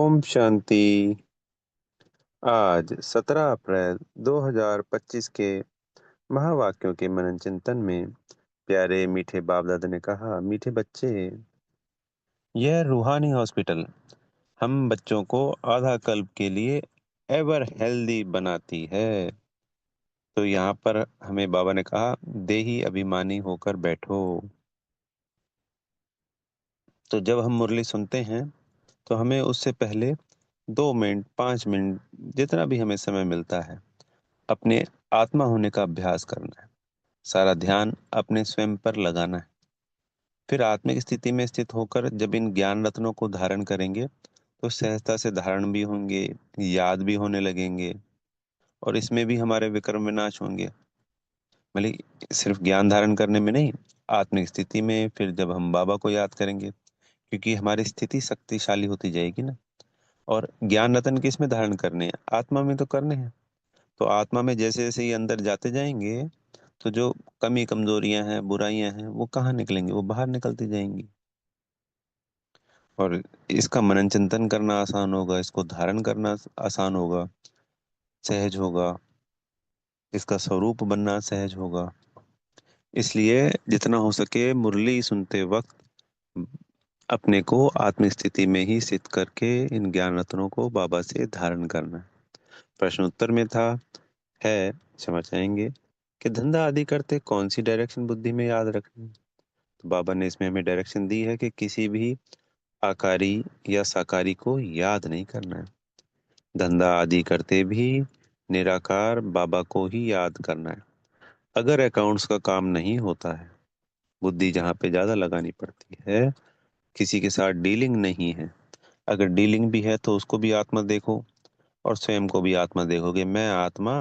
ओम शांति। आज 17 अप्रैल 2025 के महावाक्यों के मनन चिंतन में प्यारे मीठे बाप दादा ने कहा, मीठे बच्चे, यह रूहानी हॉस्पिटल हम बच्चों को आधा कल्प के लिए एवर हेल्दी बनाती है। तो यहाँ पर हमें बाबा ने कहा, देही अभिमानी होकर बैठो। तो जब हम मुरली सुनते हैं तो हमें उससे पहले 2 मिनट 5 मिनट जितना भी हमें समय मिलता है अपने आत्मा होने का अभ्यास करना है। सारा ध्यान अपने स्वयं पर लगाना है। फिर आत्मिक स्थिति में स्थित होकर जब इन ज्ञान रत्नों को धारण करेंगे तो सहजता से धारण भी होंगे, याद भी होने लगेंगे, और इसमें भी हमारे विक्रम विनाश होंगे। मतलब सिर्फ ज्ञान धारण करने में नहीं, आत्मिक स्थिति में फिर जब हम बाबा को याद करेंगे, क्योंकि हमारी स्थिति शक्तिशाली होती जाएगी ना। और ज्ञान रत्न किस में धारण करने हैं? आत्मा में तो करने हैं। तो आत्मा में जैसे जैसे ये अंदर जाते जाएंगे तो जो कमी कमजोरियां हैं, बुराइयां हैं, वो कहाँ निकलेंगी? वो बाहर निकलती जाएंगी। और इसका मनन चिंतन करना आसान होगा, इसको धारण करना आसान होगा, सहज होगा, इसका स्वरूप बनना सहज होगा। इसलिए जितना हो सके मुरली सुनते वक्त अपने को आत्म स्थिति में ही स्थित करके इन ज्ञान रत्नों को बाबा से धारण करना है। प्रश्न उत्तर में था, है, क्षमा चाहेंगे, कि धंधा आदि करते कौन सी डायरेक्शन बुद्धि में याद रखनी? तो बाबा ने इसमें हमें डायरेक्शन दी है कि किसी भी आकारी या साकारी को याद नहीं करना है। धंधा आदि करते भी निराकार बाबा को ही याद करना है। अगर अकाउंट्स का काम नहीं होता है, बुद्धि जहाँ पे ज्यादा लगानी पड़ती है, किसी के साथ डीलिंग नहीं है, अगर डीलिंग भी है तो उसको भी आत्मा देखो और स्वयं को भी आत्मा देखोगे। मैं आत्मा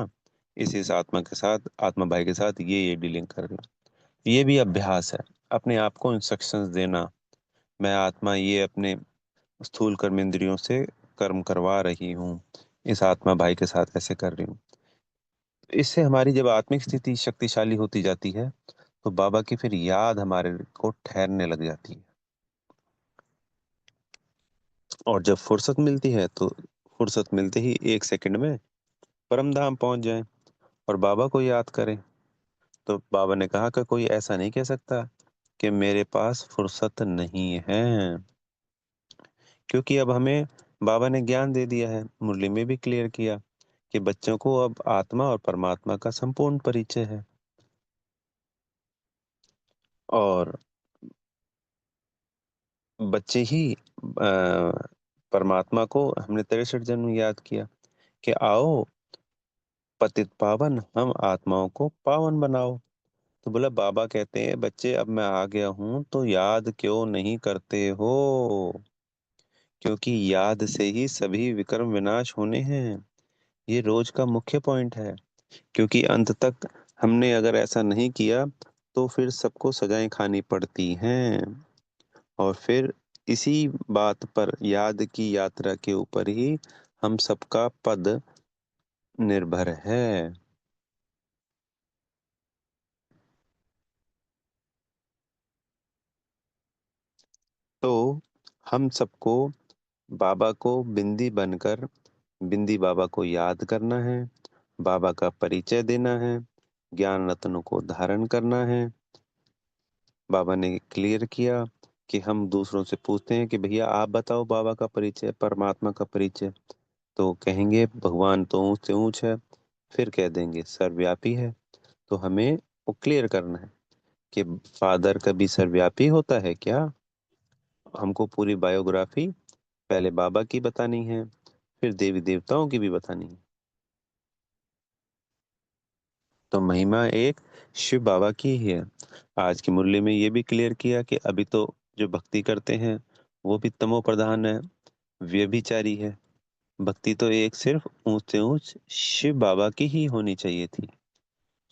इस आत्मा के साथ, आत्मा भाई के साथ ये डीलिंग कर रही हूँ। ये भी अभ्यास है, अपने आप को इंस्ट्रक्शंस देना। मैं आत्मा ये अपने स्थूल कर्म इंद्रियों से कर्म करवा रही हूँ, इस आत्मा भाई के साथ ऐसे कर रही हूँ। इससे हमारी जब आत्मिक स्थिति शक्तिशाली होती जाती है तो बाबा की फिर याद हमारे को ठहरने लग जाती है। और जब फुर्सत मिलती है तो फुर्सत मिलते ही 1 सेकंड में परम धाम पहुंच जाए और बाबा को याद करें। तो बाबा ने कहा कि कोई ऐसा नहीं कह सकता कि मेरे पास फुर्सत नहीं है, क्योंकि अब हमें बाबा ने ज्ञान दे दिया है, मुरली में भी क्लियर किया कि बच्चों को अब आत्मा और परमात्मा का संपूर्ण परिचय है। और बच्चे ही परमात्मा को हमने 63 जन्म याद किया कि आओ पतित पावन हम आत्माओं को पावन बनाओ। तो बोला, बाबा कहते हैं, बच्चे अब मैं आ गया हूं तो याद क्यों नहीं करते हो? क्योंकि याद से ही सभी विक्रम विनाश होने हैं। ये रोज का मुख्य पॉइंट है। क्योंकि अंत तक हमने अगर ऐसा नहीं किया तो फिर सबको सजाएं खानी पड़ती हैं। और फिर इसी बात पर, याद की यात्रा के ऊपर ही हम सबका पद निर्भर है। तो हम सबको बाबा को बिंदी बनकर बिंदी बाबा को याद करना है, बाबा का परिचय देना है, ज्ञान रत्नों को धारण करना है। बाबा ने क्लियर किया कि हम दूसरों से पूछते हैं कि भैया आप बताओ बाबा का परिचय, परमात्मा का परिचय। तो कहेंगे भगवान तो ऊंच से ऊंच है, फिर कह देंगे सर्वव्यापी है। तो हमें वो क्लियर करना है कि फादर कभी सर्वव्यापी होता है क्या? हमको पूरी बायोग्राफी पहले बाबा की बतानी है, फिर देवी देवताओं की भी बतानी है। तो महिमा एक शिव बाबा की ही है। आज की मुरली में ये भी क्लियर किया कि अभी तो जो भक्ति करते हैं वो भी तमो प्रधान है, व्यभिचारी है। भक्ति तो एक सिर्फ ऊंच से ऊंच शिव बाबा की ही होनी चाहिए थी।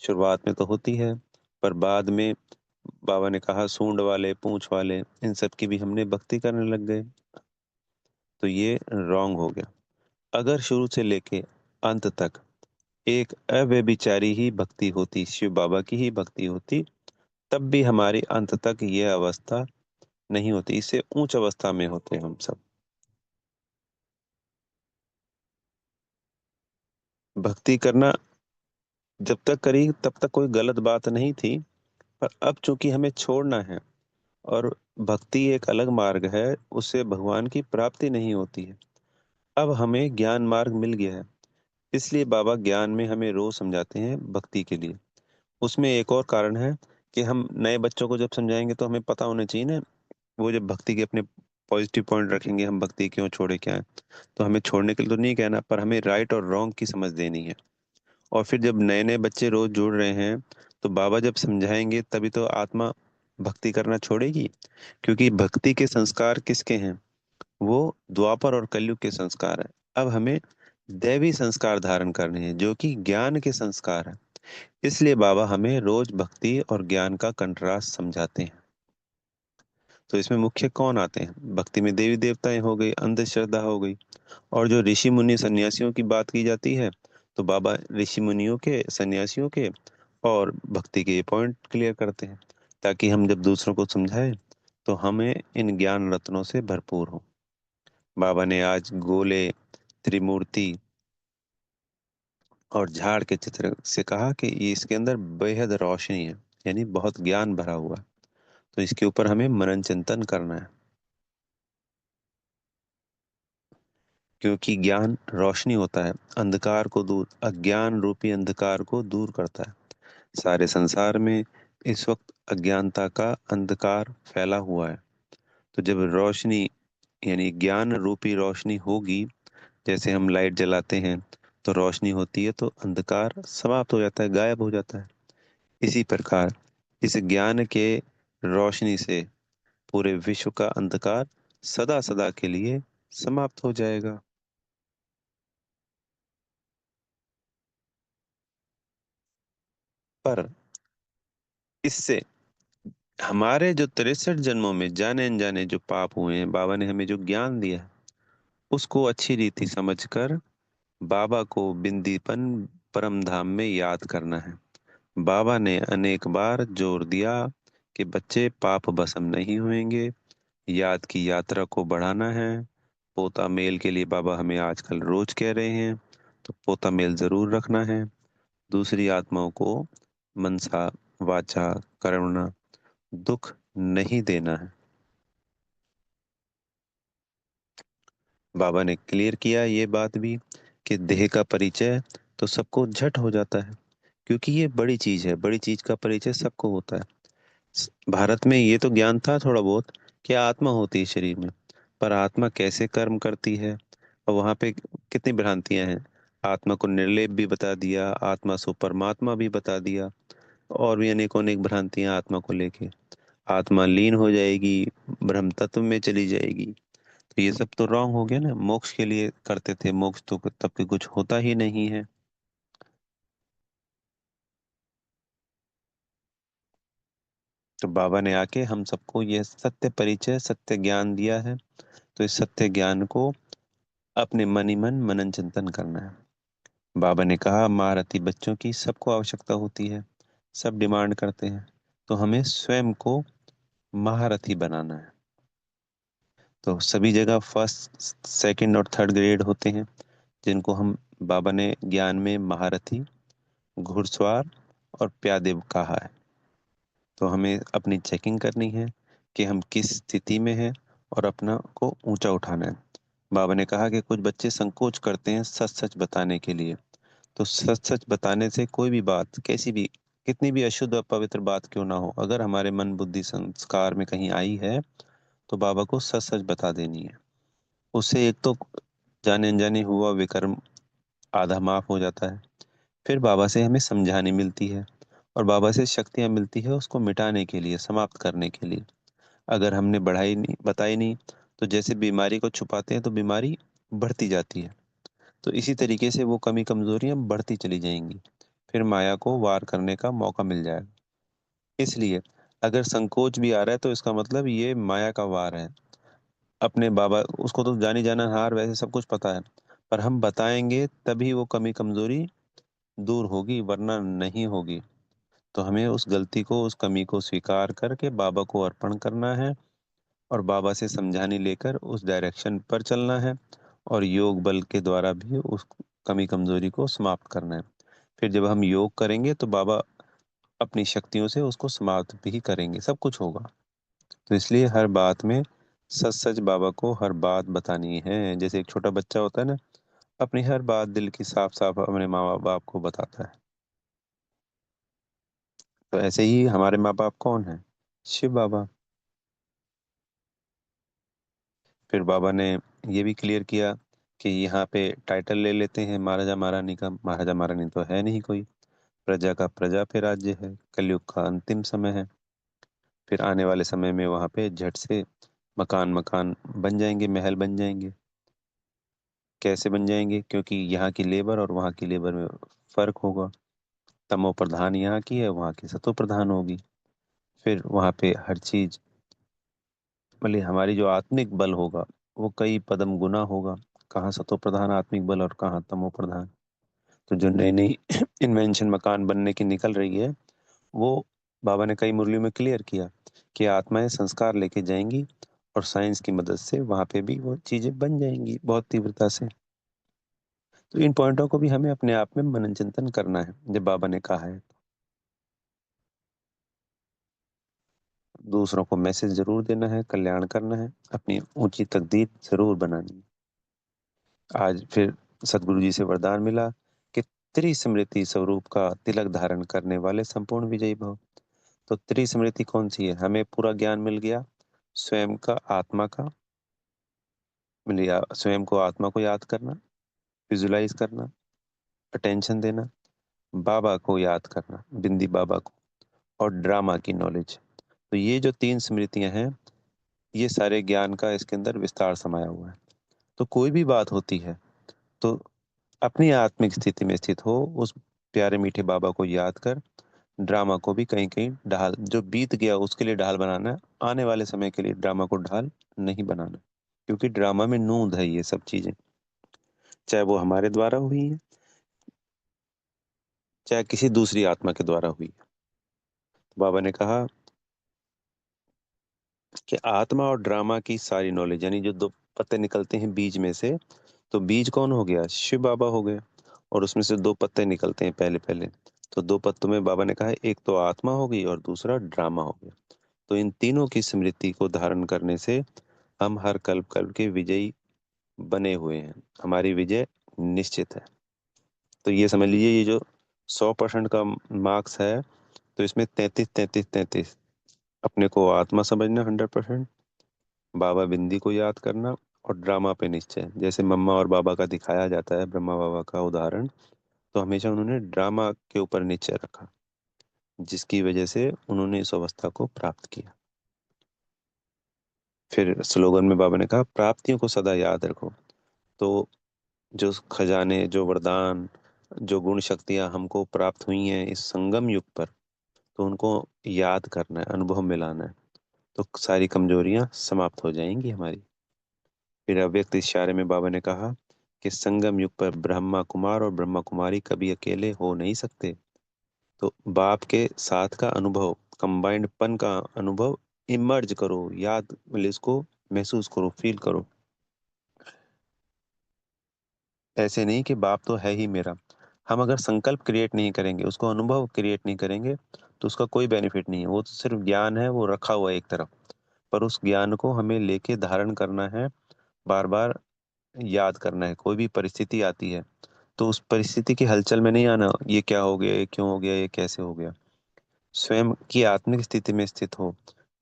शुरुआत में तो होती है, पर बाद में बाबा ने कहा सूंड वाले, पूंछ वाले, इन सब की भी हमने भक्ति करने लग गए। तो ये रॉन्ग हो गया। अगर शुरू से लेके अंत तक एक अव्यभिचारी ही भक्ति होती, शिव बाबा की ही भक्ति होती, तब भी हमारी अंत तक यह अवस्था नहीं होती। इससे ऊंच अवस्था में होते हम सब। भक्ति करना जब तक करी तब तक कोई गलत बात नहीं थी, पर अब चूंकि हमें छोड़ना है और भक्ति एक अलग मार्ग है, उससे भगवान की प्राप्ति नहीं होती है। अब हमें ज्ञान मार्ग मिल गया है, इसलिए बाबा ज्ञान में हमें रोज समझाते हैं भक्ति के लिए। उसमें एक और कारण है कि हम नए बच्चों को जब समझाएंगे तो हमें पता होना चाहिए ना, वो जब भक्ति के अपने पॉजिटिव पॉइंट रखेंगे, हम भक्ति क्यों छोड़े क्या है, तो हमें छोड़ने के लिए तो नहीं कहना, पर हमें राइट और रॉन्ग की समझ देनी है। और फिर जब नए नए बच्चे रोज जुड़ रहे हैं, तो बाबा जब समझाएंगे तभी तो आत्मा भक्ति करना छोड़ेगी। क्योंकि भक्ति के संस्कार किसके हैं? वो द्वापर और कलयुग के संस्कार है। अब हमें दैवी संस्कार धारण करने हैं जो कि ज्ञान के संस्कार है। इसलिए बाबा हमें रोज भक्ति और ज्ञान का कंट्रास्ट समझाते हैं। तो इसमें मुख्य कौन आते हैं? भक्ति में देवी देवताएं हो गई, अंधश्रद्धा हो गई, और जो ऋषि मुनि सन्यासियों की बात की जाती है, तो बाबा ऋषि मुनियों के, सन्यासियों के और भक्ति के ये पॉइंट क्लियर करते हैं, ताकि हम जब दूसरों को समझाएं तो हमें इन ज्ञान रत्नों से भरपूर हो। बाबा ने आज गोले, त्रिमूर्ति और झाड़ के चित्र से कहा कि ये इसके अंदर बेहद रोशनी है, यानी बहुत ज्ञान भरा हुआ है। तो इसके ऊपर हमें मनन चिंतन करना है, क्योंकि ज्ञान रोशनी होता है, अंधकार को दूर, अज्ञान रूपी अंधकार को दूर करता है। सारे संसार में इस वक्त अज्ञानता का अंधकार फैला हुआ है। तो जब रोशनी, यानी ज्ञान रूपी रोशनी होगी, जैसे हम लाइट जलाते हैं तो रोशनी होती है, तो अंधकार समाप्त हो जाता है, गायब हो जाता है। इसी प्रकार इस ज्ञान के रोशनी से पूरे विश्व का अंधकार सदा सदा के लिए समाप्त हो जाएगा। पर इससे हमारे जो 63 जन्मों में जाने अनजाने जो पाप हुए हैं, बाबा ने हमें जो ज्ञान दिया है, उसको अच्छी रीति समझकर बाबा को बिंदीपन परम धाम में याद करना है। बाबा ने अनेक बार जोर दिया कि बच्चे पाप भस्म नहीं होंगे, याद की यात्रा को बढ़ाना है। पोता मेल के लिए बाबा हमें आजकल रोज कह रहे हैं, तो पोता मेल जरूर रखना है। दूसरी आत्माओं को मनसा, वाचा, कर्मणा दुख नहीं देना है। बाबा ने क्लियर किया ये बात भी कि देह का परिचय तो सबको झट हो जाता है, क्योंकि ये बड़ी चीज है, बड़ी चीज का परिचय सबको होता है। भारत में ये तो ज्ञान था थोड़ा बहुत कि आत्मा होती है शरीर में, पर आत्मा कैसे कर्म करती है, और वहां पे कितनी भ्रांतियां हैं। आत्मा को निर्लेप भी बता दिया, आत्मा सो परमात्मा भी बता दिया, और भी अनेकों अनेक भ्रांतियां आत्मा को लेके। आत्मा लीन हो जाएगी, ब्रह्म तत्व में चली जाएगी। तो ये सब तो रॉन्ग हो गया ना, मोक्ष के लिए करते थे, मोक्ष तो तब के कुछ होता ही नहीं है। तो बाबा ने आके हम सबको ये सत्य परिचय, सत्य ज्ञान दिया है। तो इस सत्य ज्ञान को अपने मन ही मन मनन चिंतन करना है। बाबा ने कहा महारथी बच्चों की सबको आवश्यकता होती है, सब डिमांड करते हैं, तो हमें स्वयं को महारथी बनाना है। तो सभी जगह फर्स्ट, सेकंड और थर्ड ग्रेड होते हैं, जिनको हम, बाबा ने ज्ञान में महारथी, घुड़सवार और प्यादे कहा है। तो हमें अपनी चेकिंग करनी है कि हम किस स्थिति में हैं, और अपना को ऊंचा उठाना है। बाबा ने कहा कि कुछ बच्चे संकोच करते हैं सच सच बताने के लिए। तो सच सच बताने से कोई भी बात, कैसी भी, कितनी भी अशुद्ध और पवित्र बात क्यों ना हो, अगर हमारे मन बुद्धि संस्कार में कहीं आई है, तो बाबा को सच सच बता देनी है। उससे एक तो जाने अनजाने हुआ विकर्म आधा माफ हो जाता है। फिर बाबा से हमें समझानी मिलती है, और बाबा से शक्तियां मिलती है उसको मिटाने के लिए, समाप्त करने के लिए। अगर हमने बढ़ाई नहीं, बताई नहीं, तो जैसे बीमारी को छुपाते हैं तो बीमारी बढ़ती जाती है। तो इसी तरीके से वो कमी कमजोरियां बढ़ती चली जाएंगी, फिर माया को वार करने का मौका मिल जाएगा। इसलिए अगर संकोच भी आ रहा है, तो इसका मतलब ये माया का वार है। अपने बाबा, उसको तो जानी जाना हार वैसे सब कुछ पता है, पर हम बताएंगे तभी वो कमी कमजोरी दूर होगी, वरना नहीं होगी। तो हमें उस गलती को, उस कमी को स्वीकार करके बाबा को अर्पण करना है, और बाबा से समझाने लेकर उस डायरेक्शन पर चलना है, और योग बल के द्वारा भी उस कमी कमजोरी को समाप्त करना है। फिर जब हम योग करेंगे तो बाबा अपनी शक्तियों से उसको समाप्त भी करेंगे, सब कुछ होगा। तो इसलिए हर बात में सच सच बाबा को हर बात बतानी है। जैसे एक छोटा बच्चा होता है ना, अपनी हर बात दिल की साफ साफ अपने माँ बाप को बताता है। तो ऐसे ही हमारे माँ बाप कौन है? शिव बाबा। फिर बाबा ने ये भी क्लियर किया कि यहाँ पे टाइटल ले लेते हैं महाराजा महारानी का। महाराजा महारानी तो है नहीं कोई, प्रजा का प्रजा पे राज्य है, कलयुग का अंतिम समय है। फिर आने वाले समय में वहां पे झट से मकान मकान बन जाएंगे, महल बन जाएंगे। कैसे बन जाएंगे? क्योंकि यहाँ की लेबर और वहाँ की लेबर में फर्क होगा। तमो प्रधान यहाँ की है, वहाँ की सतो प्रधान होगी। फिर वहाँ पे हर चीज, मतलब हमारी जो आत्मिक बल होगा वो कई पदम गुना होगा। कहाँ सतो प्रधान आत्मिक बल और कहाँ तमो प्रधान। तो जो नई नई इन्वेंशन मकान बनने की निकल रही है, वो बाबा ने कई मुरलियों में क्लियर किया कि आत्माएं संस्कार लेके जाएंगी और साइंस की मदद से वहां पे भी वो चीजें बन जाएंगी बहुत तीव्रता से। तो इन पॉइंटों को भी हमें अपने आप में मनन चिंतन करना है। जब बाबा ने कहा है, दूसरों को मैसेज जरूर देना है, कल्याण करना है, अपनी ऊंची तकदीर जरूर बनानी है। आज फिर सदगुरु जी से वरदान मिला कि त्रिस्मृति स्वरूप का तिलक धारण करने वाले संपूर्ण विजयी भव। तो त्रिस्मृति कौन सी है? हमें पूरा ज्ञान मिल गया स्वयं का, आत्मा का मिल गया। स्वयं को, आत्मा को याद करना, विजुलाइज करना, अटेंशन देना, बाबा को याद करना, बिंदी बाबा को, और ड्रामा की नॉलेज। तो ये जो तीन स्मृतियां हैं, ये सारे ज्ञान का इसके अंदर विस्तार समाया हुआ है। तो कोई भी बात होती है तो अपनी आत्मिक स्थिति में स्थित हो, उस प्यारे मीठे बाबा को याद कर ड्रामा को भी कहीं कहीं ढाल, जो बीत गया उसके लिए ढाल बनाना है, आने वाले समय के लिए ड्रामा को ढाल नहीं बनाना। क्योंकि ड्रामा में नूंद है ये सब चीजें, चाहे वो हमारे द्वारा हुई है, चाहे किसी दूसरी आत्मा के द्वारा हुई है। तो बाबा ने कहा कि आत्मा और ड्रामा की सारी नॉलेज, यानी जो दो पत्ते निकलते हैं बीज में से, तो बीज कौन हो गया? शिव बाबा हो गए। और उसमें से दो पत्ते निकलते हैं पहले पहले। तो दो पत्तों में बाबा ने कहा है, एक तो आत्मा हो गई और दूसरा ड्रामा हो गया। तो इन तीनों की स्मृति को धारण करने से हम हर कल्प कल्प के विजयी बने हुए हैं। हमारी विजय निश्चित है। तो ये समझ लीजिए, ये जो 100% का मार्क्स है, तो इसमें 33 33 33। अपने को आत्मा समझना 100%, बाबा बिंदी को याद करना, और ड्रामा पे निश्चय। जैसे मम्मा और बाबा का दिखाया जाता है, ब्रह्मा बाबा का उदाहरण, तो हमेशा उन्होंने ड्रामा के ऊपर निश्चय रखा, जिसकी वजह से उन्होंने इस अवस्था को प्राप्त किया। फिर स्लोगन में बाबा ने कहा, प्राप्तियों को सदा याद रखो। तो जो खजाने, जो वरदान, जो गुण शक्तियां हमको प्राप्त हुई हैं इस संगम युग पर, तो उनको याद करना है, अनुभव में लाना है। तो सारी कमजोरियां समाप्त हो जाएंगी हमारी। फिर अव्यक्त इशारे में बाबा ने कहा कि संगम युग पर ब्रह्मा कुमार और ब्रह्मा कुमारी कभी अकेले हो नहीं सकते। तो बाप के साथ का अनुभव, कंबाइंड पन का अनुभव इमर्ज करो, याद मतलब इसको महसूस करो, फील करो। ऐसे नहीं कि बाप तो है ही मेरा। हम अगर संकल्प क्रिएट नहीं करेंगे, उसको अनुभव क्रिएट नहीं करेंगे, तो उसका कोई बेनिफिट नहीं है। वो तो सिर्फ ज्ञान है, वो रखा हुआ है एक तरफ। पर उस ज्ञान को हमें लेके धारण करना है, बार बार याद करना है। कोई भी परिस्थिति आती है तो उस परिस्थिति की हलचल में नहीं आना, ये क्या हो गया, ये क्यों हो गया, ये कैसे हो गया। स्वयं की आत्मिक स्थिति में स्थित हो।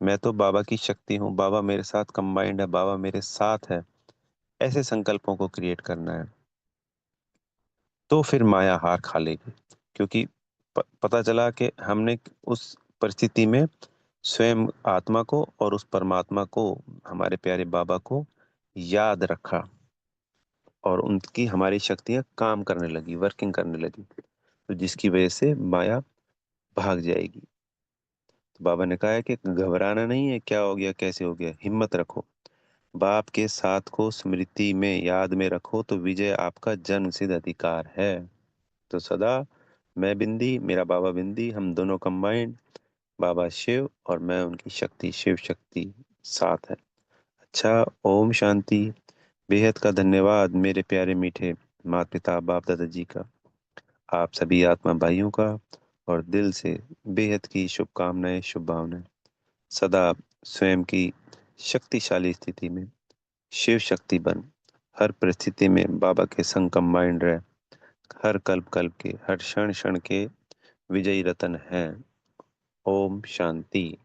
मैं तो बाबा की शक्ति हूँ, बाबा मेरे साथ कंबाइंड है, बाबा मेरे साथ है। ऐसे संकल्पों को क्रिएट करना है। तो फिर माया हार खा लेगी। क्योंकि पता चला कि हमने उस परिस्थिति में स्वयं आत्मा को और उस परमात्मा को, हमारे प्यारे बाबा को याद रखा, और उनकी हमारी शक्तियां काम करने लगी, वर्किंग करने लगी। तो जिसकी वजह से माया भाग जाएगी। तो बाबा ने कहा है कि घबराना नहीं है, क्या हो गया, कैसे हो गया, हिम्मत रखो। बाप के साथ को स्मृति में याद में रखो, तो विजय आपका जन्म सिद्ध अधिकार है। तो सदा मैं बिंदी, मेरा बाबा बिंदी, हम दोनों कंबाइंड, बाबा शिव और मैं उनकी शक्ति, शिव शक्ति साथ है। अच्छा, ओम शांति। बेहद का धन्यवाद मेरे प्यारे मीठे माता पिता बाप दादा जी का, आप सभी आत्मा भाइयों का और दिल से बेहद की शुभकामनाएं, शुभ भावनाएं। सदा स्वयं की शक्तिशाली स्थिति में शिव शक्ति बन, हर परिस्थिति में बाबा के संग कंबाइंड रहे, हर कल्प कल्प के, हर क्षण क्षण के विजयी रतन हैं। ओम शांति।